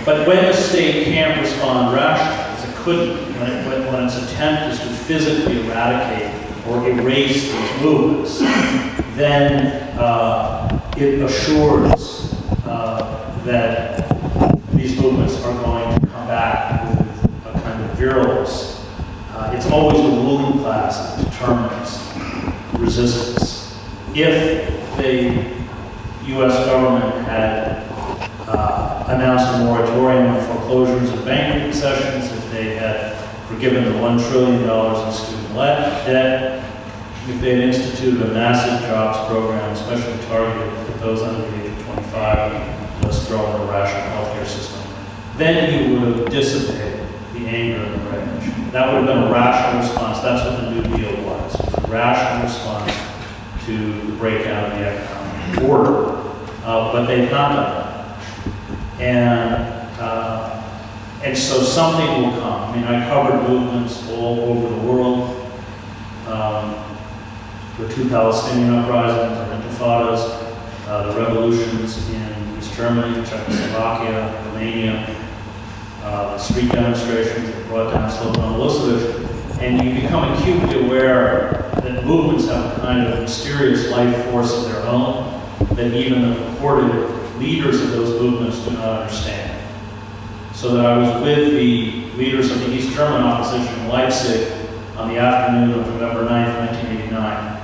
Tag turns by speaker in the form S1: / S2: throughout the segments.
S1: But when the state can't respond rationally, as it couldn't, when its attempt is to physically eradicate or erase these movements, then it assures that these movements are going to come back with a kind of virulence. It's always the ruling class that determines resistance. If the U.S. government had announced a moratorium on foreclosures and bank concessions, if they had forgiven the $1 trillion in student debt, if they had instituted a massive jobs program, especially targeted at those under the age of 25, was thrown in a rational healthcare system, then you would have dissipated the anger and the rage. That would have been a rational response. That's what the New Deal was. It was a rational response to the breakdown of the economic order. But they've not done that. And so something will come. I mean, I covered movements all over the world. The two Palestinian uprisings, the intifadas, the revolutions in East Germany, Czechoslovakia, Romania, the street demonstrations that brought down Slobodan Milosevic, and you become acutely aware that movements have a kind of mysterious life force of their own that even the purported leaders of those movements do not understand. So that I was with the leaders of the East German opposition in Leipzig on the afternoon of November 9th, 1989,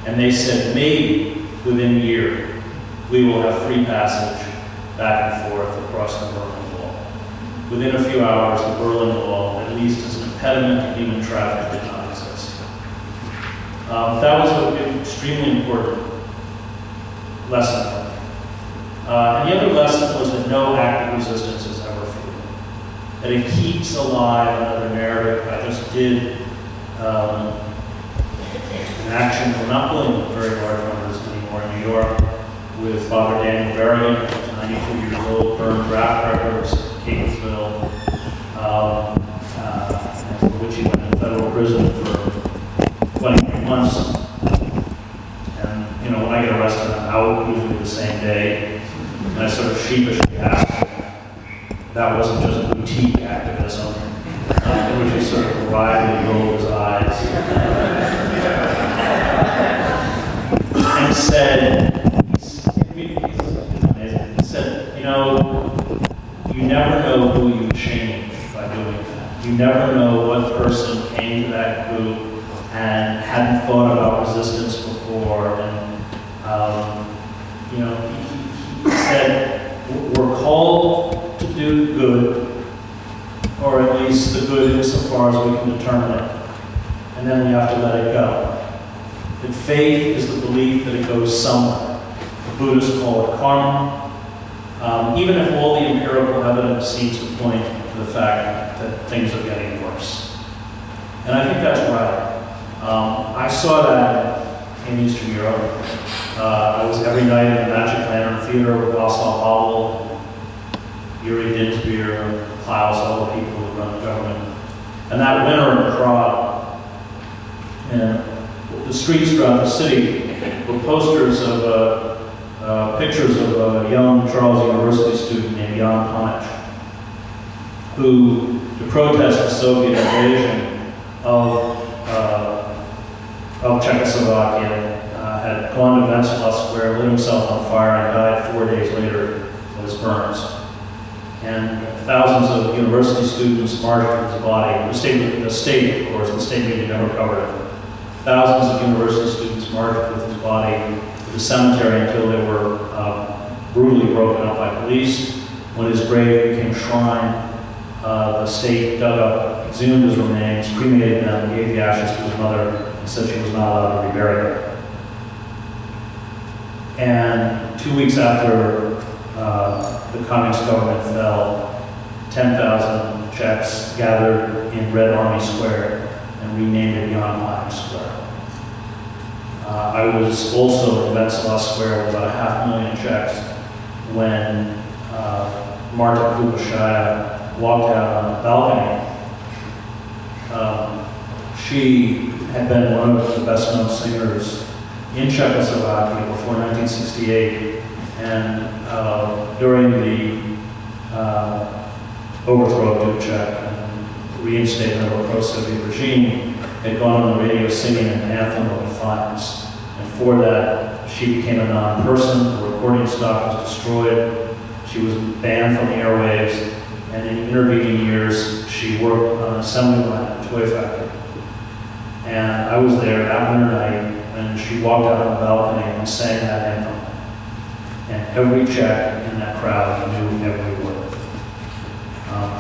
S1: and they said maybe within a year we will have free passage back and forth across the Berlin Wall. Within a few hours, the Berlin Wall, at least as an impediment to human traffic, did not exist. That was an extremely important lesson for me. And the other lesson was that no act of resistance is ever futile. That it keeps alive another narrative. I just did an action, we're not pulling very large numbers anymore in New York, with Father Daniel Berrigan, who's 92 years old, burned draft records at Catonsville, for which he went to federal prison for 23 months. And, when I get arrested, I'm out usually the same day. And I sort of sheepishly asked him if that wasn't just boutique activism, which is sort of wryly rolled his eyes. And said, it's amazing, he said, you never know who you change by doing that. You never know what person came to that group and hadn't thought about resistance before. And, he said, we're called to do good, or at least the good insofar as we can determine it, and then we have to let it go. That faith is the belief that it goes somewhere. The Buddhists call it karma, even if all the empirical evidence seems to point to the fact that things are getting worse. And I think that's right. I saw that in Eastern Europe. I was every night in the Magic Lantern Theater with Václav Havel, Yuri Dinsbier, Klaus, all the people who run the government. And that winter in Prague, and the streets throughout the city were posters of pictures of a young Charles University student named Jan Panic, who, to protest the Soviet invasion of Czechoslovakia, had gone to Wenceslas Square, lit himself on fire, and died 4 days later of his burns. And thousands of university students marched with his body. The state, of course, the state media never covered it. Thousands of university students marched with his body to the cemetery until they were brutally broken up by police. When his grave became shrine, the state dug up, exhumed his remains, cremated them, gave the ashes to his mother, and said she was not allowed to be buried. And 2 weeks after the communist government fell, 10,000 Czechs gathered in Red Army Square and renamed it Jan Panic Square. I was also in Wenceslas Square with about 500,000 Czechs when Marta Kubashaya walked out on the balcony. She had been one of the best-known singers in Czechoslovakia before 1968, and during the overthrow of Dubček and reinstatement of a pro-Soviet regime, had gone on the radio singing an anthem of defiance. And for that, she became a non-person. The recording stock was destroyed. She was banned from the airwaves. And in intervening years, she worked on an assembly line at a toy factory. And I was there that winter night, and she walked out on the balcony and sang that anthem. And every Czech in that crowd knew every word.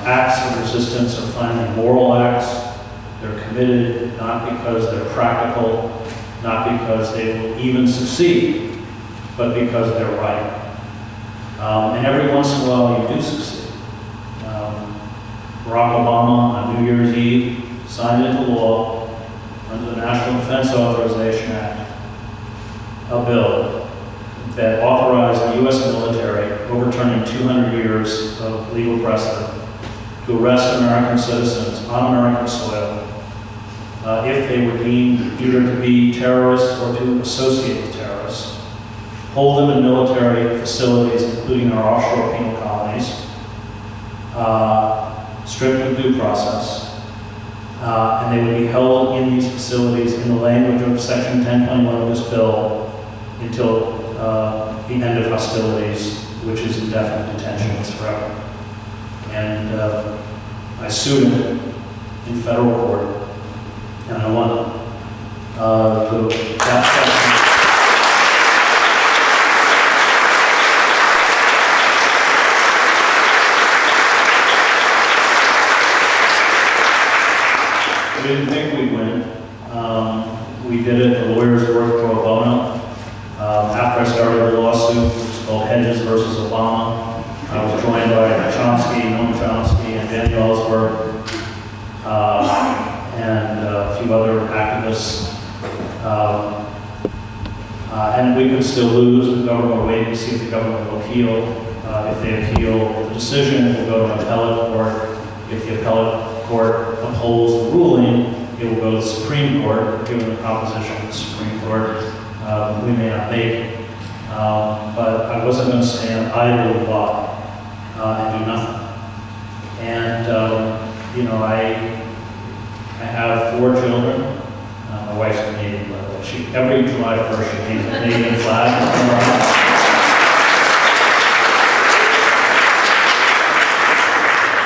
S1: Acts of resistance are finally moral acts. They're committed not because they're practical, not because they will even succeed, but because they're right. And every once in a while you do succeed. Barack Obama on New Year's Eve signed into law under the National Defense Authorization Act a bill that authorized the U.S. military, overturning 200 years of legal precedent, to arrest American citizens on American soil if they were deemed either to be terrorists or to associate with terrorists, hold them in military facilities, including our offshore penal colonies, stripped of due process, and they would be held in these facilities in the language of Section 1021 of this bill until the end of hostilities, which is indefinite detention. It's forever. And I sued him in federal court, and I won. That we didn't think we'd win. We did it, the lawyers worked pro bono. After I started the lawsuit, which was called Hedges versus Obama, I was joined by Noam Chomsky, and Daniel Ellsberg, and a few other activists. And we could still lose. The government, we're waiting to see if the government will appeal. If they appeal the decision, it will go to an appellate court. If the appellate court upholds the ruling, it will go to the Supreme Court. Given the composition of the Supreme Court, we may not make it. But I wasn't going to stand idly by and do nothing. And I have 4 children. My wife's Canadian, by the way. Every July 1st, she hangs a Canadian flag in front of her house.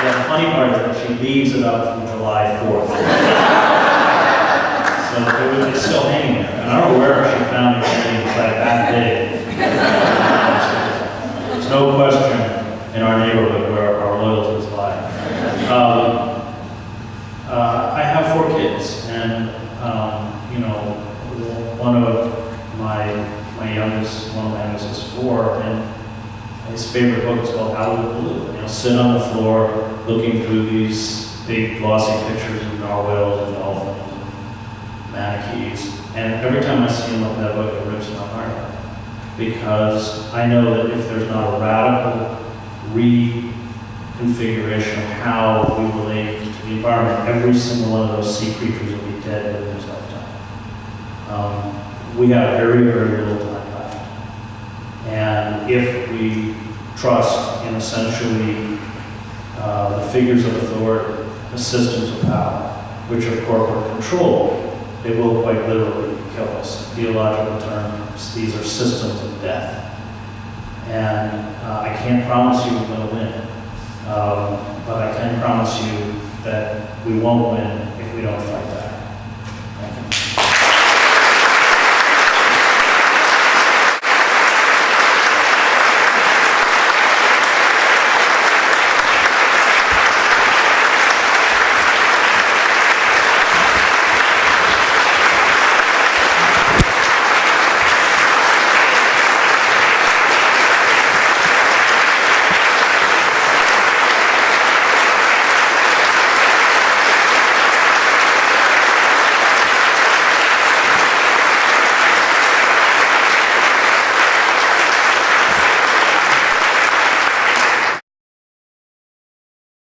S1: Yeah, the funny part is that she leaves it up through July 4th. So it's still hanging there. And I don't know where she found the Canadian flag that day. There's no question in our neighborhood where our loyalties lie. I have 4 kids, and one of my youngest is 4, and his favorite book is called Out of the Blue. Sit on the floor looking through these big glossy pictures of narwhals and dolphins and manatees, and every time I see him look at that book, it rips my heart out, because I know that if there's not a radical reconfiguration of how we relate to the environment, every single one of those sea creatures will be dead within his lifetime. We have very, very little time left. And if we trust in essentially the figures of authority, the systems of power, which are corporate control, it will quite literally kill us. In theological terms, these are systems of death. And I can't promise you we're going to win, but I can promise you that we won't win if we don't fight.